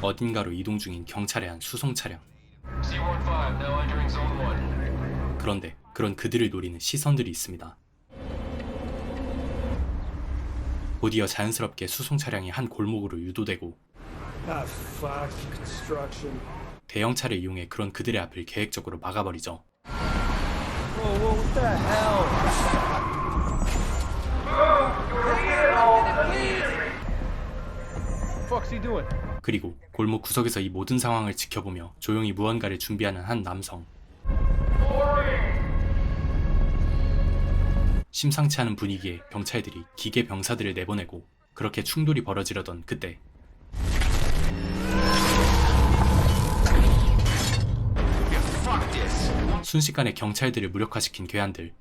어딘가로 이동 중인 경찰의 한 수송 차량. 그런데 그런 그들을 노리는 시선들이 있습니다. 곧이어 자연스럽게 수송 차량이 한 골목으로 유도되고 대형차를 이용해 그런 그들의 앞을 계획적으로 막아버리죠. 그리고 골목 구석에서 이 모든 상황을 지켜보며 조용히 무언가를 준비하는 한 남성. 심상치 않은 분위기에 경찰들이 기계 병사들을 내보내고 그렇게 충돌이 벌어지려던 그때 순식간에 경찰들을 무력화시킨 괴한들.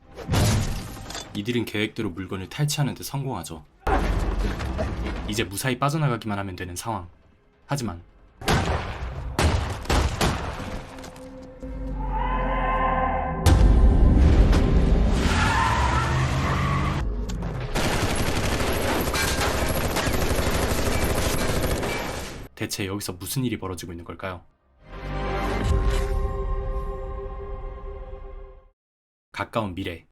이들은 계획대로 물건을 탈취하는 데 성공하죠. 이제 무사히 빠져나가기만 하면 되는 상황. 하지만 대체 여기서 무슨 일이 벌어지고 있는 걸까요? 가까운 미래,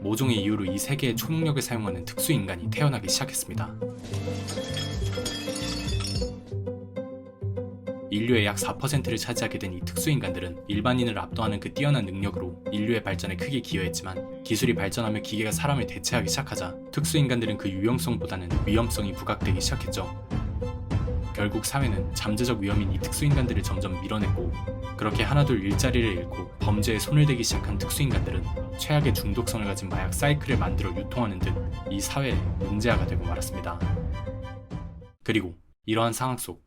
모종의 이유로 이 세계의 초능력을 사용하는 특수인간이 태어나기 시작했습니다. 인류의 약 4%를 차지하게 된 이 특수인간들은 일반인을 압도하는 그 뛰어난 능력으로 인류의 발전에 크게 기여했지만 기술이 발전하며 기계가 사람을 대체하기 시작하자 특수인간들은 그 유용성보다는 위험성이 부각되기 시작했죠. 결국 사회는 잠재적 위험인 이 특수인간들을 점점 밀어냈고 그렇게 하나둘 일자리를 잃고 범죄에 손을 대기 시작한 특수인간들은 최악의 중독성을 가진 마약 사이클을 만들어 유통하는 등 이 사회의 문제아가 되고 말았습니다. 그리고 이러한 상황 속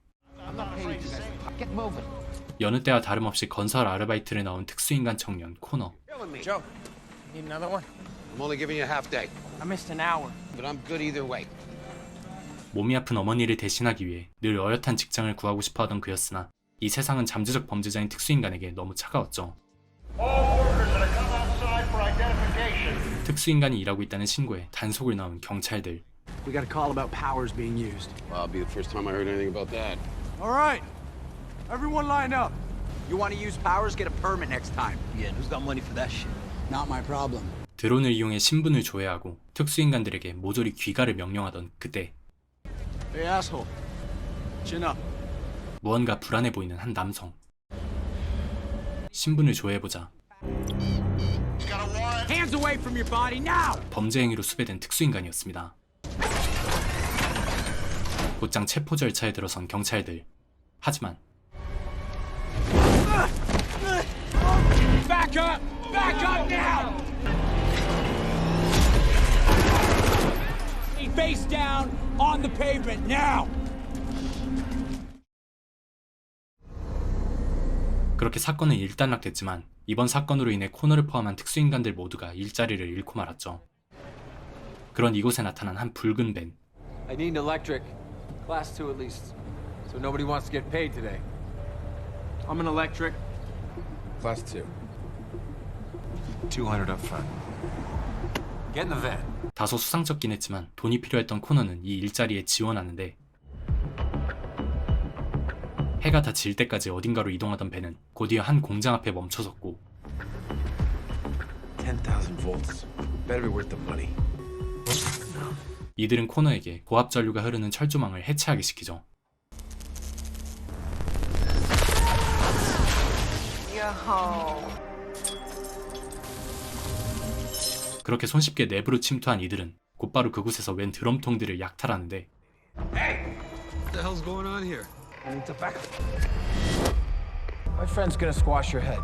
여느 때와 다름없이 건설 아르바이트를 나온 특수인간 청년 코너. Joe, need another one? I'm only giving you a half day, I missed an hour. but I'm good either way. 몸이 아픈 어머니를 대신하기 위해 늘 어엿한 직장을 구하고 싶어하던 그였으나 이 세상은 잠재적 범죄자인 특수인간에게 너무 차가웠죠. 특수인간이 일하고 있다는 신고에 단속을 나온 경찰들. We got a call about powers being used. Well, it'll be the first time I heard anything about that. All right. Everyone line up. You want to use powers? Get a permit next time. Yeah, and who's got money for that shit? Not my problem. 드론을 이용해 신분을 조회하고 특수인간들에게 모조리 귀가를 명령하던 그때 Hey, asshole. Chin up. 무언가 불안해 보이는 한 남성. 신분을 조회해보자 Hands away from your body now! 범죄 행위로 수배된 특수인간이었습니다. 곧장 체포 절차에 들어선 경찰들. 하지만 Back up! Back up now! Face down on the pavement now! 그렇게 사건은 일단락됐지만 이번 사건으로 인해 코너를 포함한 특수인간들 모두가 일자리를 잃고 말았죠. 그런 이곳에 나타난 한 붉은 밴. I need an electric. Class 2 at least. So nobody wants to get paid today. I'm an electric. Class 2. 200 up front. Get in the van. 다소 수상쩍긴 했지만 돈이 필요했던 코너는 이 일자리에 지원하는데 해가 다 질 때까지 어딘가로 이동하던 밴은 곧이어 한 공장 앞에 멈춰섰고 10,000 volts. Better be worth the money. 이들은 코너에게 고압 전류가 흐르는 철조망을 해체하게 시키죠. 그렇게 손쉽게 내부로 침투한 이들은 곧바로 그곳에서 웬 드럼통들을 약탈하는데 What the hell's going on here? I need tobacco. My friend's gonna squash your head.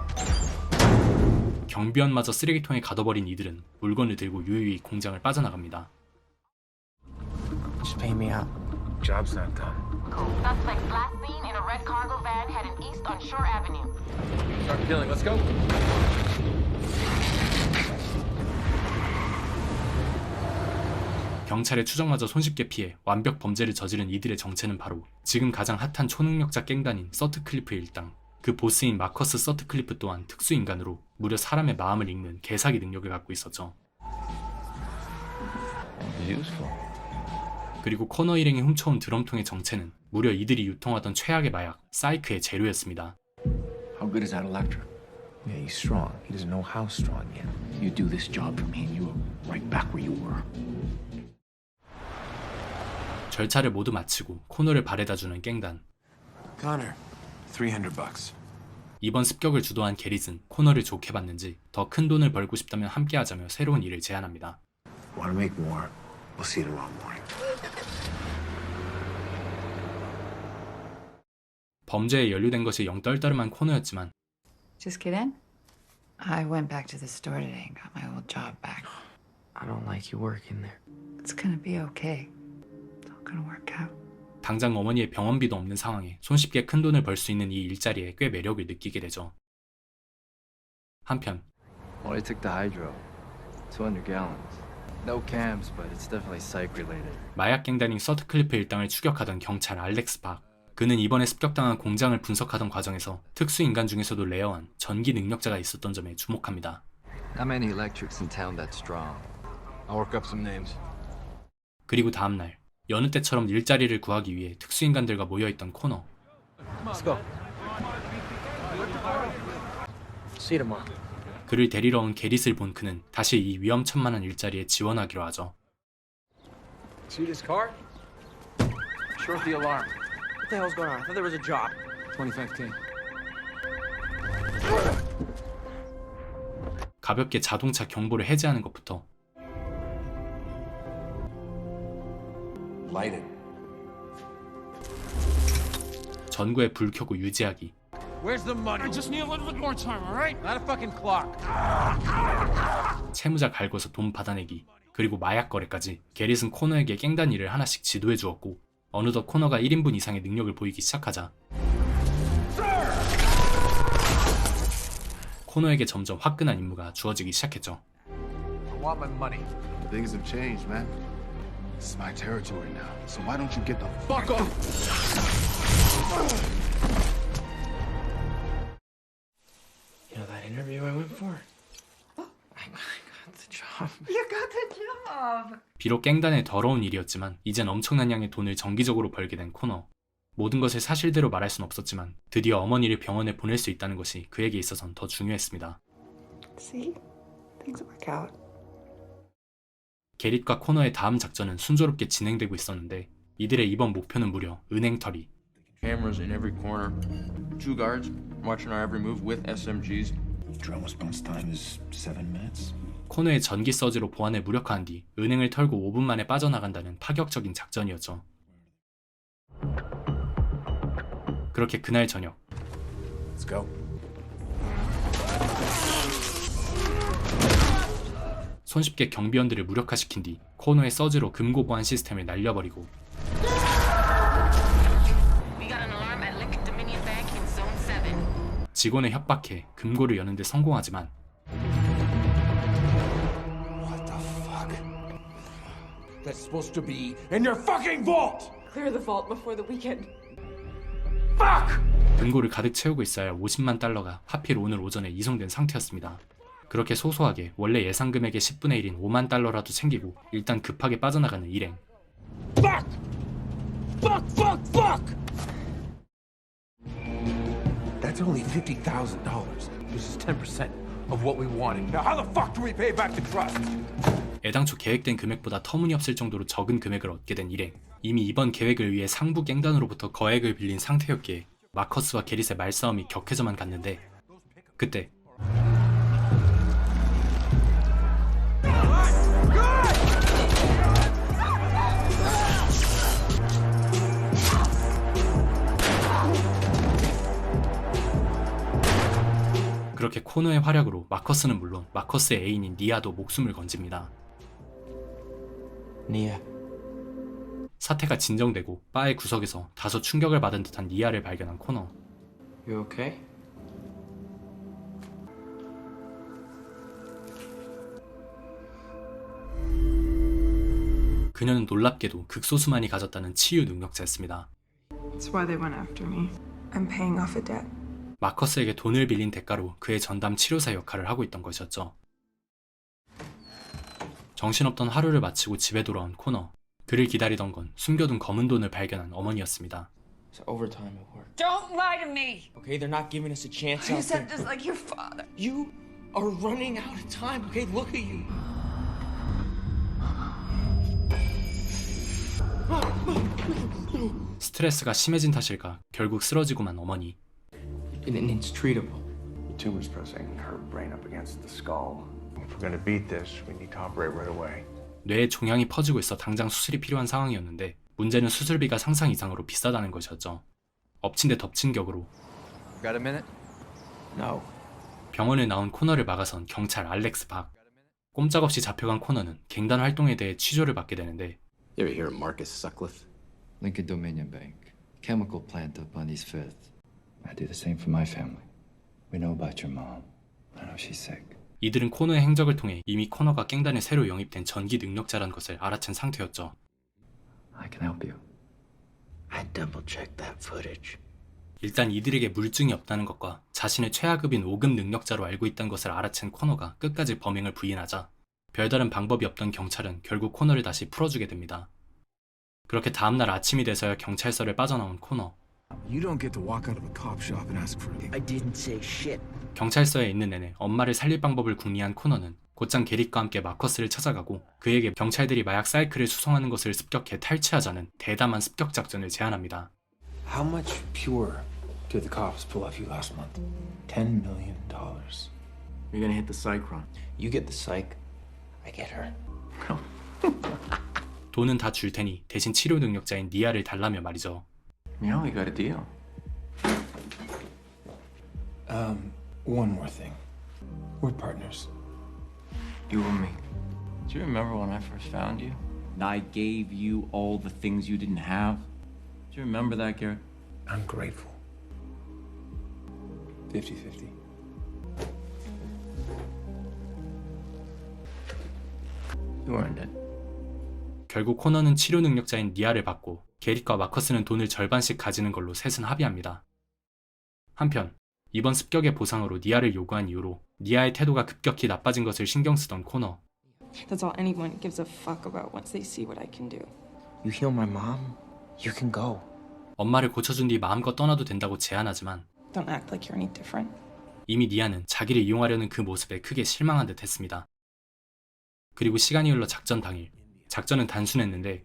경비원마저 쓰레기통에 가둬버린 이들은 물건을 들고 유유히 공장을 빠져나갑니다. Just pay me out. Job's not done. Suspects last seen in a red cargo van heading east on Shore Avenue. Start killing. Let's go. 경찰의 추적마저 손쉽게 피해 완벽 범죄를 저지른 이들의 정체는 바로 지금 가장 핫한 초능력자 갱단인 서트클리프 일당. 그 보스인 마커스 서트클리프 또한 특수인간으로 무려 사람의 마음을 읽는 개사기 능력을 갖고 있었죠. Useful. 그리고 코너 일행이 훔쳐온 드럼통의 정체는 무려 이들이 유통하던 최악의 마약 사이크의 재료였습니다. How good is that electric? Yeah, he's strong. He doesn't know how strong yet. You do this job for me and you are right back where you were. 절차를 모두 마치고 코너를 바래다주는 갱단. Connor, $300. 이번 습격을 주도한 게릿은 코너를 좋게 봤는지 더 큰 돈을 벌고 싶다면 함께하자며 새로운 일을 제안합니다. Want to make more? We'll see you tomorrow morning. 범죄에 연루된 것이 영 떨떠름한 코너였지만 Just get in? I went back to the store today and got my old job back. I don't like you working there. It's gonna be okay. It's all gonna work out. 당장 어머니의 병원비도 없는 상황에 손쉽게 큰 돈을 벌 수 있는 이 일자리에 꽤 매력을 느끼게 되죠. 한편 Well, I took the hydro. 200 gallons. No cams, but it's definitely psych related. 마약 갱단인 서트클리프 일당을 추격하던 경찰 알렉스 박. 그는 이번에 습격당한 공장을 분석하던 과정에서 특수인간 중에서도 레어한 전기 능력자가 있었던 점에 주목합니다. Not many electrics in town that strong. I'll work up some names. 그리고 다음날 여느 때처럼 일자리를 구하기 위해 특수인간들과 모여있던 코너. Let's go. See you tomorrow. 그를 데리러 온 게릿을 본 그는 다시 이 위험천만한 일자리에 지원하기로 하죠. See this car? Short the alarm. What the hell's going on? I thought there was a job. 2015. 가볍게 자동차 경보를 해제하는 것부터 Light it. 전구에 불 켜고 유지하기. Where's the money? I just need a little bit more time, all right? Not a fucking clock. 채무자 갈궈서 돈 받아내기. 그리고 마약 거래까지 게릿은 코너에게 깽단 일을 하나씩 지도해 주었고 어느덧 코너가 1인분 이상의 능력을 보이기 시작하자 코너에게 점점 화끈한 임무가 주어지기 시작했죠. I want my money. Things have changed, man. This is my territory now. So why don't you get the fuck off? You know that interview I went for? I got the job. You got the job! 비록 깽단의 더러운 일이었지만 이젠 엄청난 양의 돈을 정기적으로 벌게 된 코너. 모든 것을 사실대로 말할 순 없었지만 드디어 어머니를 병원에 보낼 수 있다는 것이 그에게 있어선 더 중요했습니다. See? Things work out. 게릿과 코너의 다음 작전은 순조롭게 진행되고 있었는데 이들의 이번 목표는 무려 은행털이. Cameras in every corner. 2 guards watching our every move with SMGs. Drone response time is 7 minutes. 코너의 전기 서지로 보안을 무력화한 뒤 은행을 털고 5분 만에 빠져나간다는 파격적인 작전이었죠. 그렇게 그날 저녁 Let's go. 손쉽게 경비원들을 무력화시킨 뒤 코너의 서지로 금고 보안 시스템을 날려버리고 We got an alarm at Liquid Dominion Bank in Zone 7. 직원을 협박해 금고를 여는 데 성공하지만 What the fuck? That's supposed to be in your fucking vault! Clear the vault before the weekend. Fuck! 금고를 가득 채우고 있어야 할 50만 달러가 하필 오늘 오전에 이송된 상태였습니다. 그렇게 소소하게 원래 예상 금액의 10분의 1인 5만 달러라도 챙기고 일단 급하게 빠져나가는 일행. Fuck! Fuck, fuck, fuck! That's only $50,000. This is 10% of what we wanted. Now how the fuck do we pay back the trust? 애당초 계획된 금액보다 터무니없을 정도로 적은 금액을 얻게 된 일행. 이미 이번 계획을 위해 상부 갱단으로부터 거액을 빌린 상태였기에 마커스와 게릿의 말싸움이 격해져만 갔는데 그때 그렇게 코너의 활약으로 마커스는 물론 마커스의 애인인 니아도 목숨을 건집니다. Nia. 사태가 진정되고 바의 구석에서 다소 충격을 받은 듯한 니아를 발견한 코너. You okay? 그녀는 놀랍게도 극소수만이 가졌다는 치유 능력자였습니다. That's why they went after me. I'm paying off a debt. 마커스에게 돈을 빌린 대가로 그의 전담 치료사 역할을 하고 있던 것이었죠. 정신없던 하루를 마치고 집에 돌아온 코너. 그를 기다리던 건 숨겨둔 검은 돈을 발견한 어머니였습니다. It's overtime at work. Don't lie to me! Okay, they're not giving us a chance You out said there. just like your father. You are running out of time, okay? Look at you. 스트레스가 심해진 탓일까 결국 쓰러지고만 어머니. It's treatable. The tumor's pressing her brain up against the skull. If we're gonna beat this, we need to operate right away. 뇌에 종양이 퍼지고 있어 당장 수술이 필요한 상황이었는데 문제는 수술비가 상상 이상으로 비싸다는 것이었죠. 엎친 데 덮친 격으로 Got a minute? No. 병원에 나온 코너를 막아선 경찰 알렉스 박. 꼼짝없이 잡혀간 코너는 갱단 활동에 대해 취조를 받게 되는데 You ever hear of Marcus Sutcliffe? Lincoln Dominion Bank. Chemical plant up on East 5th. I do the same for my family. We know about your mom. I know she's sick. 이들은 코너의 행적을 통해 이미 코너가 갱단에 새로 영입된 전기 능력자라는 것을 알아챈 상태였죠. I can help you. I double-checked that footage. 일단 이들에게 물증이 없다는 것과 자신의 최하급인 5급 능력자로 알고 있다는 것을 알아챈 코너가 끝까지 범행을 부인하자 별다른 방법이 없던 경찰은 결국 코너를 다시 풀어주게 됩니다. 그렇게 다음날 아침이 돼서야 경찰서를 빠져나온 코너. You don't get to walk out of a cop shop and ask for it. I didn't say shit. 경찰서에 있는 내내 엄마를 살릴 방법을 궁리한 코너는 곧장 게릭과 함께 마커스를 찾아가고 그에게 경찰들이 마약 사이클을 수송하는 것을 습격해 탈취하자는 대담한 습격 작전을 제안합니다. How much pure did the cops pull off you last month? $10 million. You're gonna hit the psych run. You get the psych, I get her. 돈은 다 줄 테니 대신 치료 능력자인 니아를 달라며 말이죠. You know, we got a deal. One more thing. We're partners. You and me. Do you remember when I first found you? And I gave you all the things you didn't have? Do you remember that, Garrett? I'm grateful. 50-50. You earned it. 결국 코너는 치료 능력자인 니아를 받고 게릭과 마커스는 돈을 절반씩 가지는 걸로 셋은 합의합니다. 한편 이번 습격의 보상으로 니아를 요구한 이후로 니아의 태도가 급격히 나빠진 것을 신경 쓰던 코너. That's all anyone gives a fuck about once they see what I can do. You heal my mom, you can go. 엄마를 고쳐준 뒤 마음껏 떠나도 된다고 제안하지만 Don't act like you're any different. 이미 니아는 자기를 이용하려는 그 모습에 크게 실망한 듯 했습니다. 그리고 시간이 흘러 작전 당일. 작전은 단순했는데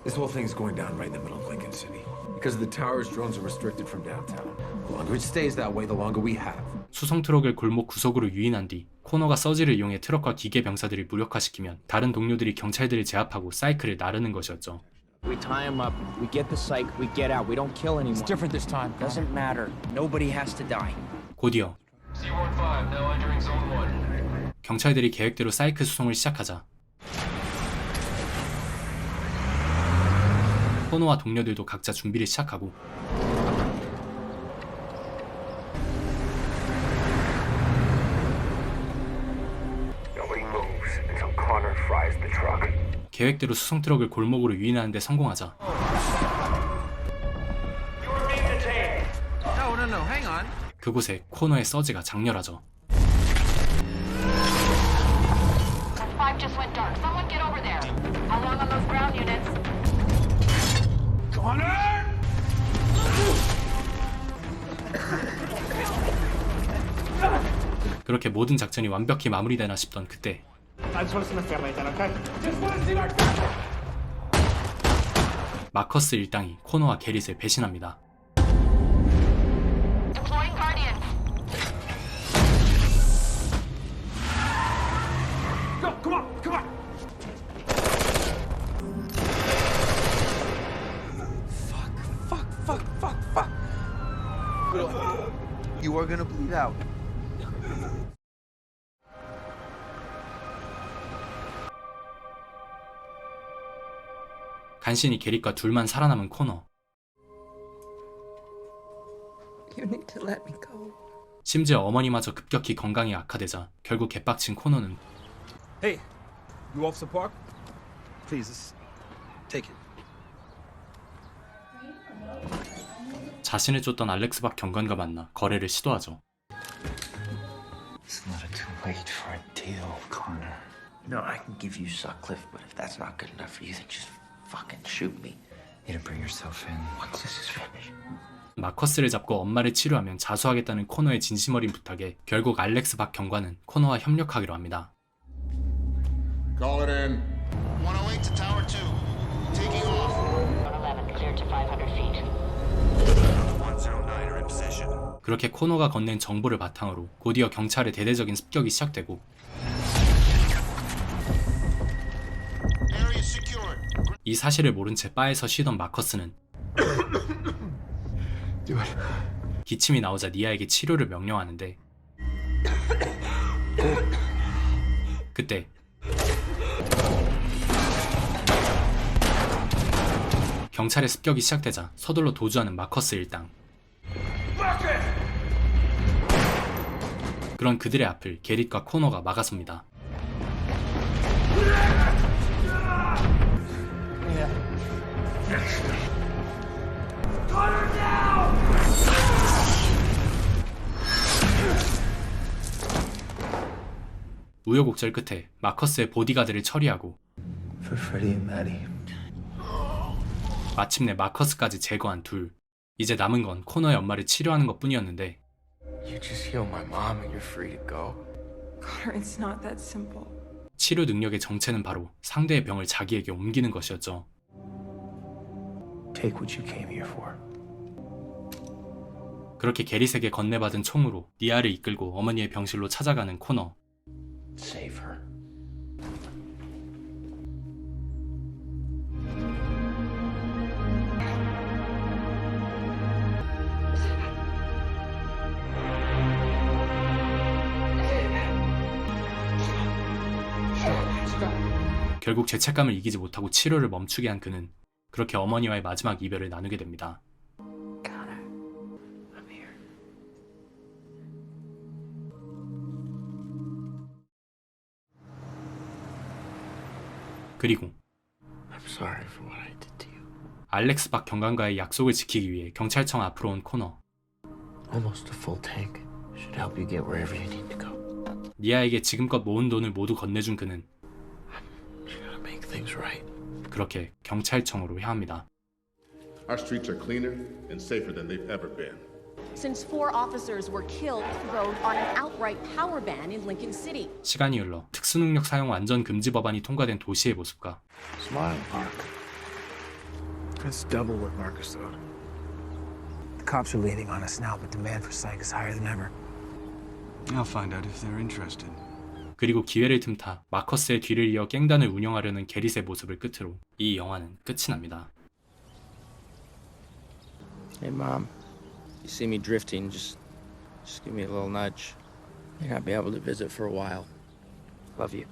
This whole thing's going down right in the middle of Lincoln City. Because the tower's drones are restricted from downtown. The longer it stays that way, the longer we have. 수송 트럭을 골목 구석으로 유인한 뒤 코너가 서지를 이용해 트럭과 기계 병사들을 무력화시키면 다른 동료들이 경찰들을 제압하고 사이클을 나르는 것이었죠. We tie him up, we get the psych, we get out. We don't kill anyone. It's different this time. Doesn't matter. Nobody has to die. 곧이어 C-15 now entering zone 1. 경찰들이 계획대로 사이클 수송을 시작하자 코너와 동료들도 각자 준비를 시작하고 Nobody moves until Connor fries the truck. 계획대로 수송 트럭을 골목으로 유인하는 데 성공하자 No, hang on. 그곳에 코너의 서지가 장렬하죠. The 5 just went dark. Someone get over there. How long on those ground units? 그렇게 모든 작전이 완벽히 마무리되나 싶던 그때 마커스 일당이 코너와 게릿을 배신합니다. Deploying Guardian. Go, come on, come on. Fuck. You are gonna bleed out. 간신히 게릿과 둘만 살아남은 코너. You need to let me go. 심지어 어머니마저 급격히 건강이 악화되자 결국 개빡친 코너는 Hey, you Officer Park? Please, take it. 자신을 쫓던 알렉스 박 경관과 만나 거래를 시도하죠. It's not too late for a deal, Connor. No, I can give you Sutcliffe, but if that's not good enough for you, then just fucking shoot me. You didn't bring yourself in. Once this is finished. 마커스를 잡고 엄마를 치료하면 자수하겠다는 코너의 진심 어린 부탁에 결국 알렉스 박 경관은 코너와 협력하기로 합니다. Call it in. 108 to Tower 2. Taking off. 111 cleared to 500 feet. 109 are in position. 그렇게 코너가 건넨 정보를 바탕으로 곧이어 경찰의 대대적인 습격이 시작되고 Area secured. 이 사실을 모른 채 바에서 쉬던 마커스는 기침이 나오자 니아에게 치료를 명령하는데 그때 경찰의 습격이 시작되자 서둘러 도주하는 마커스 일당. 그런 그들의 앞을 게릿과 코너가 막아섭니다. 우여곡절 끝에 마커스의 보디가드를 처리하고 For Freddie and Maddie. 마침내 마커스까지 제거한 둘. 이제 남은 건 코너의 엄마를 치료하는 것 뿐이었는데 You just heal my mom and you're free to go. Connor, it's not that simple. 치료 능력의 정체는 바로 상대의 병을 자기에게 옮기는 것이었죠. Take what you came here for. 그렇게 게릿에게 건네받은 총으로 니아를 이끌고 어머니의 병실로 찾아가는 코너. Save her. 결국 죄책감을 이기지 못하고 치료를 멈추게 한 그는 그렇게 어머니와의 마지막 이별을 나누게 됩니다. 그리고 I'm sorry for what I did to you. 알렉스 박 경관과의 약속을 지키기 위해 경찰청 앞으로 온 코너. Almost a full tank. Should help you get wherever you need to go. 니아에게 지금껏 모은 돈을 모두 건네준 그는 Gotta make things right. 그렇게 경찰청으로 향합니다. Our streets are cleaner and safer than they've ever been. Since 4 officers were killed vote on an outright power ban in Lincoln City. 시간이 흘러 특수능력 사용 완전 금지 법안이 통과된 도시의 모습과 Smile, Mark. That's double what Marcus thought. The cops are leaning on us now, but demand for psych is higher than ever. I'll find out if they're interested. 그리고 기회를 틈타 마커스의 뒤를 이어 갱단을 운영하려는 게릿의 모습을 끝으로 이 영화는 끝이 납니다. Hey, Mom. You see me drifting, just give me a little nudge. May not be able to visit for a while. Love you.